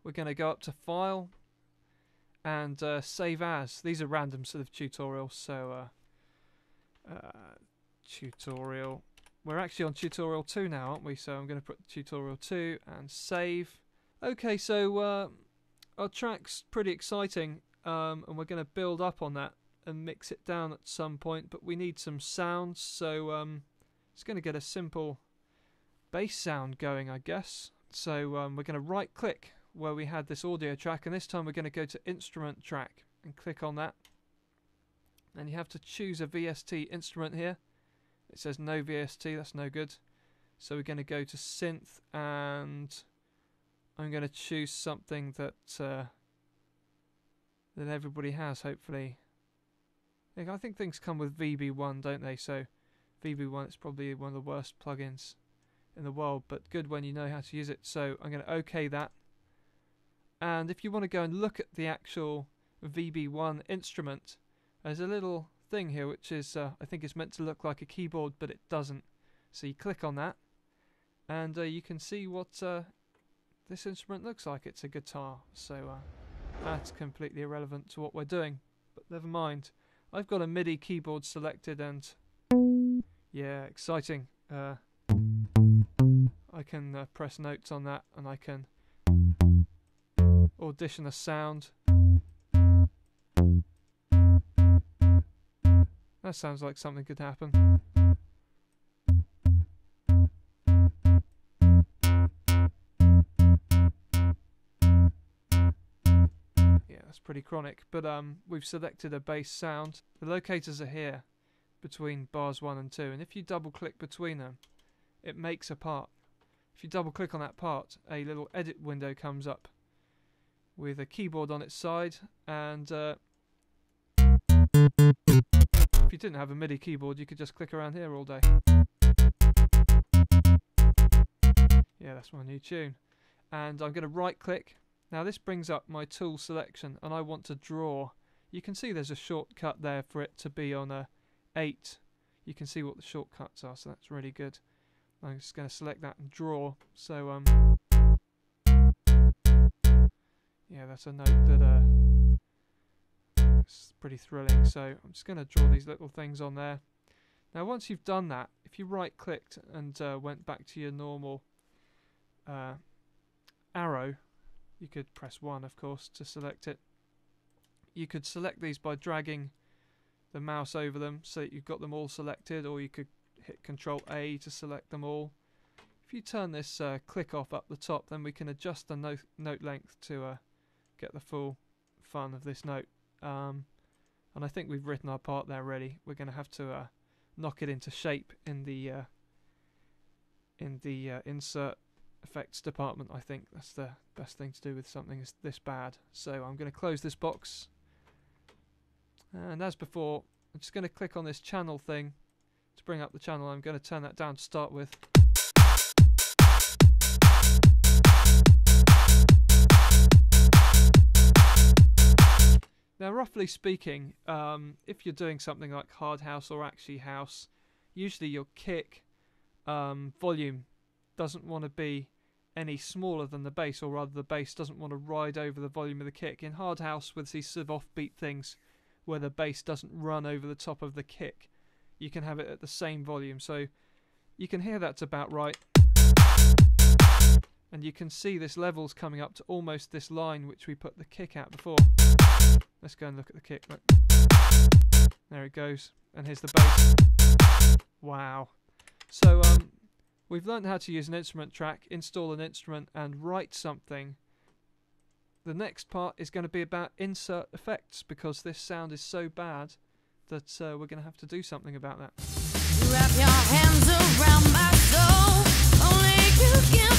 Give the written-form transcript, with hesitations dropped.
we're going to go up to File and Save As. These are random sort of tutorials, so tutorial. We're actually on tutorial 2 now, aren't we? So I'm going to put tutorial 2 and save. Okay, so our track's pretty exciting, and we're going to build up on that and mix it down at some point, but we need some sounds, so it's going to get a simple bass sound going, I guess. So we're going to right click where we had this audio track, and this time we're going to go to instrument track and click on that, and you have to choose a VST instrument here. It says no VST, that's no good, so we're going to go to synth, and I'm going to choose something that that everybody has, hopefully. I think things come with VB1, don't they? So VB1 is probably one of the worst plugins in the world, but good when you know how to use it. So I'm going to OK that. And if you want to go and look at the actual VB1 instrument, there's a little thing here which is, I think it's meant to look like a keyboard, but it doesn't. So you click on that, and you can see what this instrument looks like. It's a guitar. So that's completely irrelevant to what we're doing, but never mind. I've got a MIDI keyboard selected, and yeah, exciting. I can press notes on that, and I can audition a sound. That sounds like something could happen. That's pretty chronic, but we've selected a bass sound. The locators are here between bars 1 and 2, and if you double click between them, it makes a part. If you double click on that part, a little edit window comes up with a keyboard on its side, and if you didn't have a MIDI keyboard, you could just click around here all day. Yeah, that's my new tune. And I'm going to right click. Now this brings up my tool selection, and I want to draw. You can see there's a shortcut there for it to be on a 8. You can see what the shortcuts are, so that's really good. I'm just going to select that and draw. So yeah, that's a note that it's pretty thrilling. So I'm just going to draw these little things on there. Now once you've done that, if you right clicked and went back to your normal arrow, you could press 1, of course, to select it. You could select these by dragging the mouse over them so that you've got them all selected, or you could hit Control A to select them all. If you turn this click off up the top, then we can adjust the note length to get the full fun of this note. And I think we've written our part there ready. We're going to have to knock it into shape in the insert effects department. I think that's the best thing to do with something this bad. So I'm going to close this box, and as before, I'm just going to click on this channel thing to bring up the channel. I'm going to turn that down to start with. Now roughly speaking, if you're doing something like hard house or actually house, usually your kick volume doesn't want to be any smaller than the bass, or rather the bass doesn't want to ride over the volume of the kick. In hard house, with these sort of offbeat things where the bass doesn't run over the top of the kick, you can have it at the same volume, so you can hear that's about right, and you can see this level's coming up to almost this line which we put the kick at before. Let's go and look at the kick. Look. There it goes, and here's the bass. Wow. So we've learned how to use an instrument track, install an instrument, and write something. The next part is going to be about insert effects, because this sound is so bad that we're going to have to do something about that. Wrap your hands around my soul, only you can